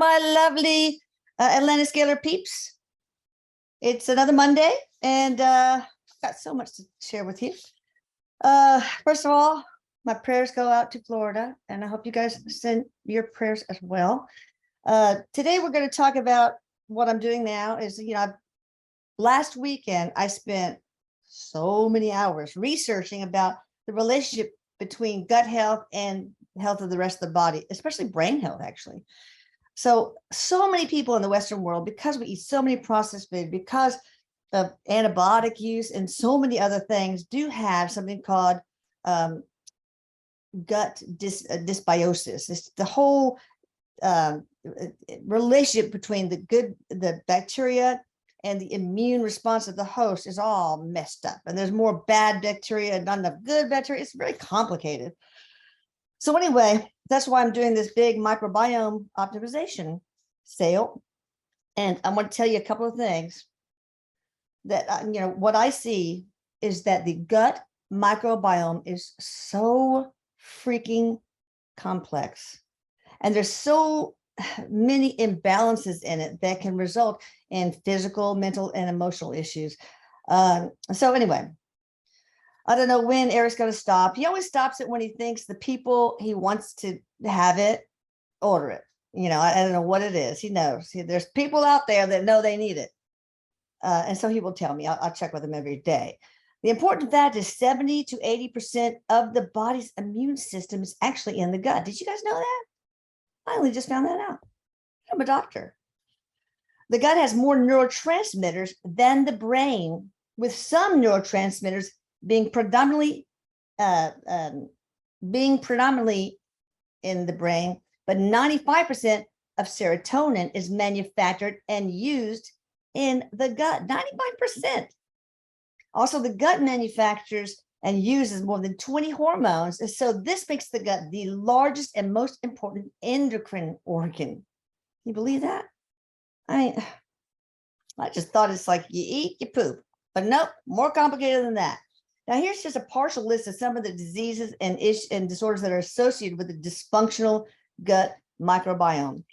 my lovely Atlantis Scalar peeps. It's another Monday, and I've got so much to share with you. First of all, my prayers go out to Florida, and I hope you guys send your prayers as well. Today, we're going to talk about what I'm doing now is, last weekend, I spent so many hours researching about the relationship between gut health and health of the rest of the body, especially brain health, actually. So many people in the Western world, because we eat so many processed food, because of antibiotic use and so many other things, do have something called gut dysbiosis. It's the whole relationship between the bacteria and the immune response of the host is all messed up. And there's more bad bacteria, not enough good bacteria. It's very complicated. So anyway, that's why I'm doing this big microbiome optimization sale. And I want to tell you a couple of things that, what I see is that the gut microbiome is so freaking complex. And there's so many imbalances in it that can result in physical, mental, and emotional issues. So anyway, I don't know when Eric's going to stop. He always stops it when he thinks the people he wants to have it, order it. I don't know what it is. He knows. There's people out there that know they need it. And so he will tell me. I'll check with him every day. The important fact is 70 to 80% of the body's immune system is actually in the gut. Did you guys know that? I only just found that out. I'm a doctor. The gut has more neurotransmitters than the brain, with some neurotransmitters being predominantly in the brain, but 95% of serotonin is manufactured and used in the gut. 95%. Also, the gut manufactures and uses more than 20 hormones. And so this makes the gut the largest and most important endocrine organ. You believe that? I mean, I just thought it's like you eat, you poop. But nope, more complicated than that. Now, here's just a partial list of some of the diseases and disorders that are associated with the dysfunctional gut microbiome.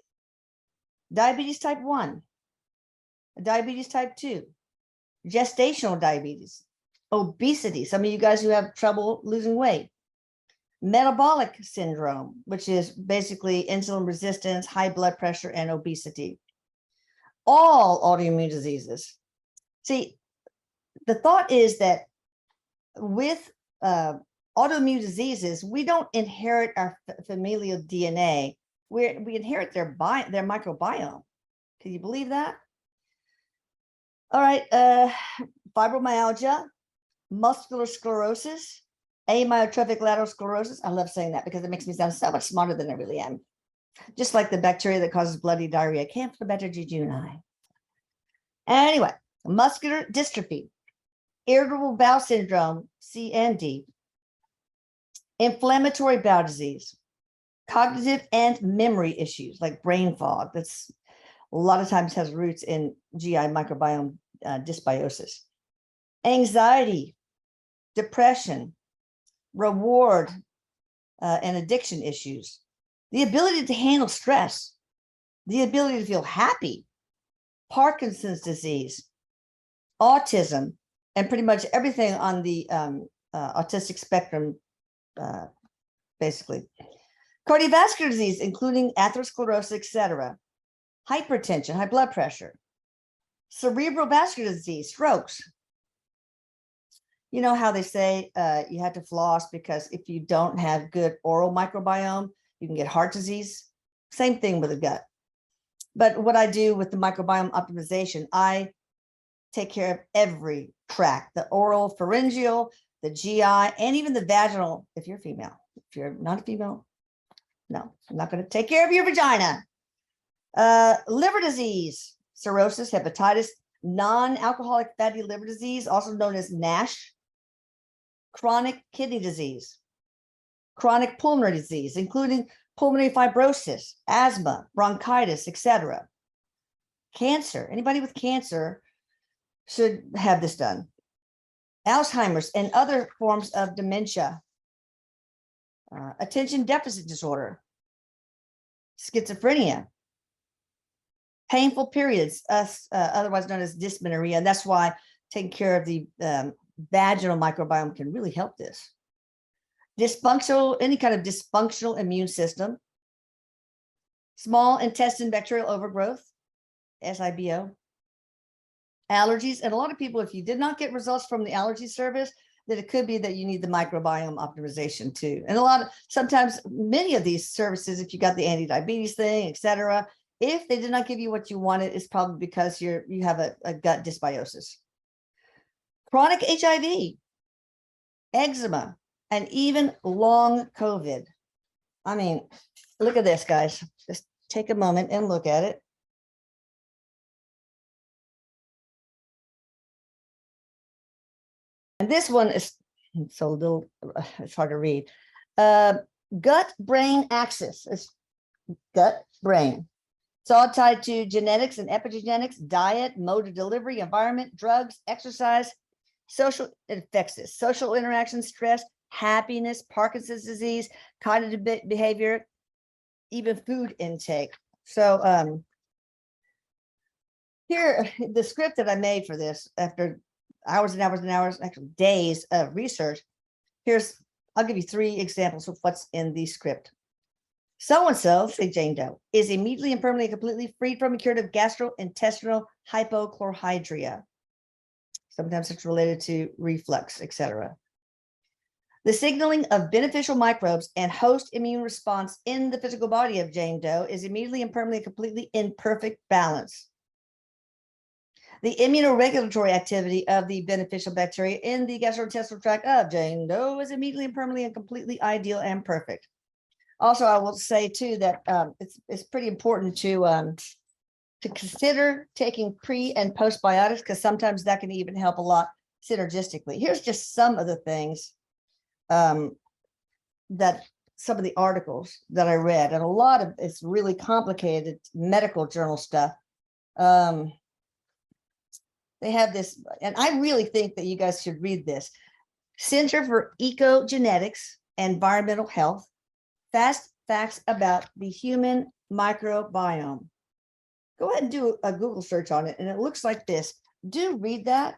Diabetes type 1, diabetes type 2, gestational diabetes, obesity, some of you guys who have trouble losing weight, metabolic syndrome, which is basically insulin resistance, high blood pressure, and obesity. All autoimmune diseases. See, the thought is that with autoimmune diseases, we don't inherit our familial DNA. We inherit their microbiome. Can you believe that? All right, fibromyalgia, muscular sclerosis, amyotrophic lateral sclerosis. I love saying that because it makes me sound so much smarter than I really am. Just like the bacteria that causes bloody diarrhea. Campylobacter Anyway, muscular dystrophy, irritable bowel syndrome, C and D, inflammatory bowel disease, cognitive and memory issues like brain fog. That's a lot of times has roots in GI microbiome dysbiosis, anxiety, depression, reward and addiction issues, the ability to handle stress, the ability to feel happy, Parkinson's disease, autism, and pretty much everything on the autistic spectrum, basically. Cardiovascular disease, including atherosclerosis, etc. Hypertension, high blood pressure, cerebral vascular disease, strokes. You know how they say you have to floss because if you don't have good oral microbiome, you can get heart disease. Same thing with the gut. But what I do with the microbiome optimization, I take care of every tract, the oral, pharyngeal, the GI, and even the vaginal, if you're female. If you're not a female, no, I'm not going to take care of your vagina. Liver disease, cirrhosis, hepatitis, non-alcoholic fatty liver disease, also known as NASH, chronic kidney disease, chronic pulmonary disease, including pulmonary fibrosis, asthma, bronchitis, etc. Cancer, anybody with cancer should have this done. Alzheimer's and other forms of dementia, attention deficit disorder, schizophrenia, Painful periods, otherwise known as dysmenorrhea. And that's why taking care of the vaginal microbiome can really help this. Dysfunctional, any kind of dysfunctional immune system. Small intestine bacterial overgrowth, SIBO. Allergies. And a lot of people, if you did not get results from the allergy service, that it could be that you need the microbiome optimization too. And sometimes many of these services, if you got the anti-diabetes thing, etc., if they did not give you what you wanted, it's probably because you have a gut dysbiosis. Chronic HIV, eczema, and even long COVID. I mean, look at this, guys. Just take a moment and look at it. And this one is so little, it's hard to read. Gut-brain axis is gut-brain. It's all tied to genetics and epigenetics, diet, mode of delivery, environment, drugs, exercise, social, it affects this, social interaction, stress, happiness, Parkinson's disease, cognitive behavior, even food intake. So here, the script that I made for this after hours and hours and hours, actually days of research, I'll give you 3 examples of what's in the script. So-and-so, say Jane Doe, is immediately and permanently completely freed from a curative gastrointestinal hypochlorhydria. Sometimes it's related to reflux, etc. The signaling of beneficial microbes and host immune response in the physical body of Jane Doe is immediately and permanently completely in perfect balance. The immunoregulatory activity of the beneficial bacteria in the gastrointestinal tract of Jane Doe is immediately and permanently and completely ideal and perfect. Also, I will say too that it's pretty important to consider taking pre and postbiotics, because sometimes that can even help a lot synergistically. Here's just some of the things that some of the articles that I read, and a lot of it's really complicated medical journal stuff. They have this, and I really think that you guys should read this. Center for Ecogenetics and Environmental Health, Fast Facts About the Human Microbiome. Go ahead and do a Google search on it, and it looks like this. Do read that.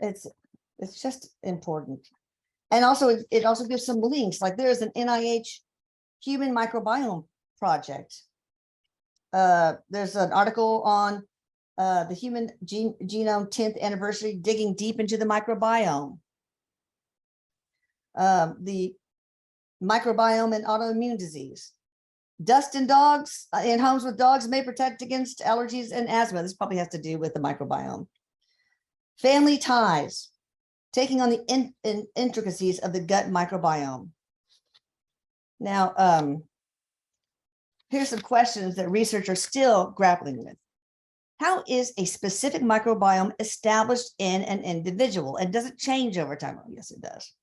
It's just important. And also, it also gives some links, like there's an NIH Human Microbiome Project. There's an article on the Human Genome 10th Anniversary, digging deep into the microbiome. The microbiome and autoimmune disease. Dust in dogs, in homes with dogs may protect against allergies and asthma. This probably has to do with the microbiome. Family ties, taking on the intricacies of the gut microbiome. Now, here's some questions that researchers are still grappling with. How is a specific microbiome established in an individual? And does it change over time? Oh, yes, it does.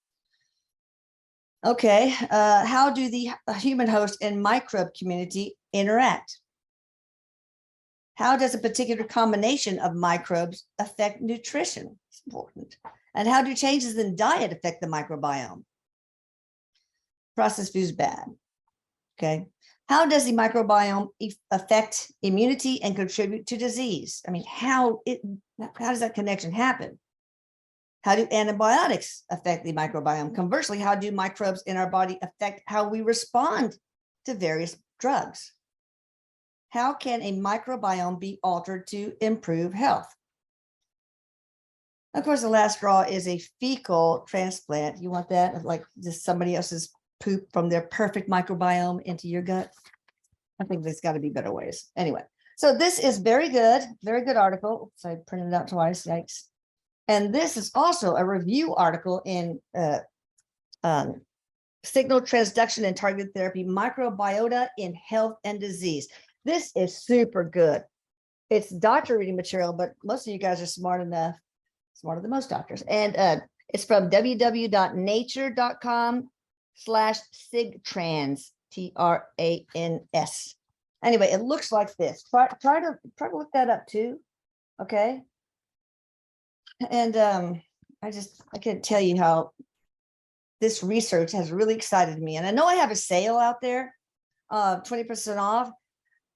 Okay, how do the human host and microbe community interact? How does a particular combination of microbes affect nutrition? It's important. And how do changes in diet affect the microbiome? Processed foods bad. Okay. How does the microbiome affect immunity and contribute to disease? I mean, how does that connection happen? How do antibiotics affect the microbiome? Conversely, how do microbes in our body affect how we respond to various drugs? How can a microbiome be altered to improve health? Of course, the last straw is a fecal transplant. You want that, like just somebody else's poop from their perfect microbiome into your gut? I think there's got to be better ways. Anyway, so this is very good article. Oops, I printed it out twice, yikes. And this is also a review article in Signal Transduction and Targeted Therapy, Microbiota in Health and Disease. This is super good. It's doctor reading material, but most of you guys are smart enough, smarter than most doctors. And it's from www.nature.com/sigtrans, TRANS. Anyway, it looks like this. Try to look that up too. Okay. And I can't tell you how this research has really excited me. And I know I have a sale out there, 20% off.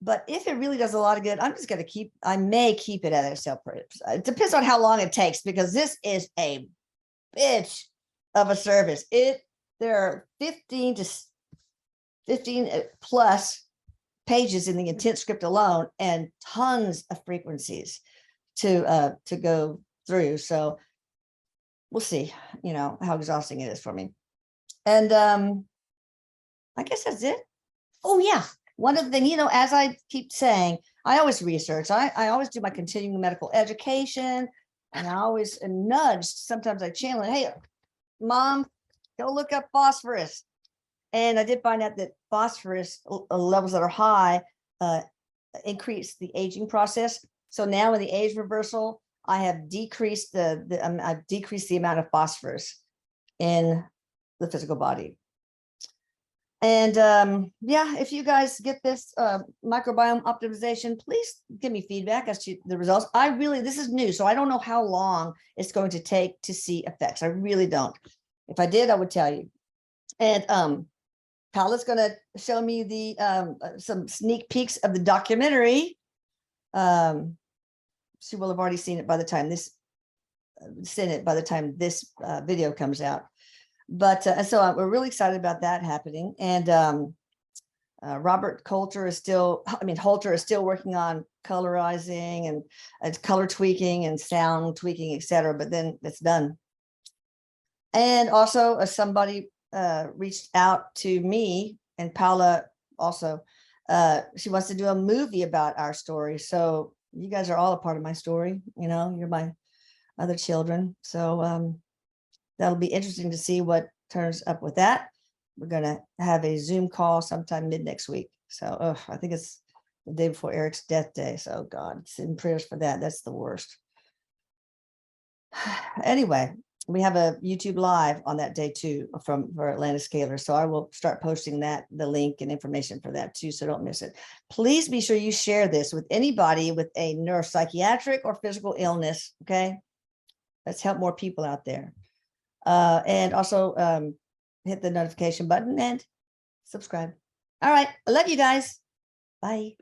But if it really does a lot of good, I'm just going to I may keep it at a sale price. It depends on how long it takes, because this is a bitch of a service. There are 15 plus pages in the intent script alone, and tons of frequencies to go through. So we'll see, how exhausting it is for me. And I guess that's it. Oh yeah. One of the things, as I keep saying, I always research. I always do my continuing medical education, and I always nudge. Sometimes I channel it. Hey, Mom, go look up phosphorus. And I did find out that phosphorus levels that are high increase the aging process. So now in the age reversal, I have decreased the amount of phosphorus in the physical body. And yeah, if you guys get this microbiome optimization, please give me feedback as to the results. This is new, so I don't know how long it's going to take to see effects. I really don't. If I did, I would tell you. And Paula's going to show me the some sneak peeks of the documentary. She will have already seen it by the time this video comes out. But so we're really excited about that happening. And Robert Holter is still working on colorizing and color tweaking and sound tweaking, etc. But then it's done. And also somebody reached out to me, and Paula also, she wants to do a movie about our story. So you guys are all a part of my story. You're my other children. So that'll be interesting to see what turns up with that. We're going to have a Zoom call sometime mid next week. So I think it's the day before Eric's death day. So God, send prayers for that. That's the worst. Anyway, we have a YouTube live on that day too for Atlantis Scalar. So I will start posting the link and information for that too. So don't miss it. Please be sure you share this with anybody with a neuropsychiatric or physical illness. Okay. Let's help more people out there. And also hit the notification button and subscribe. All right. I love you guys. Bye.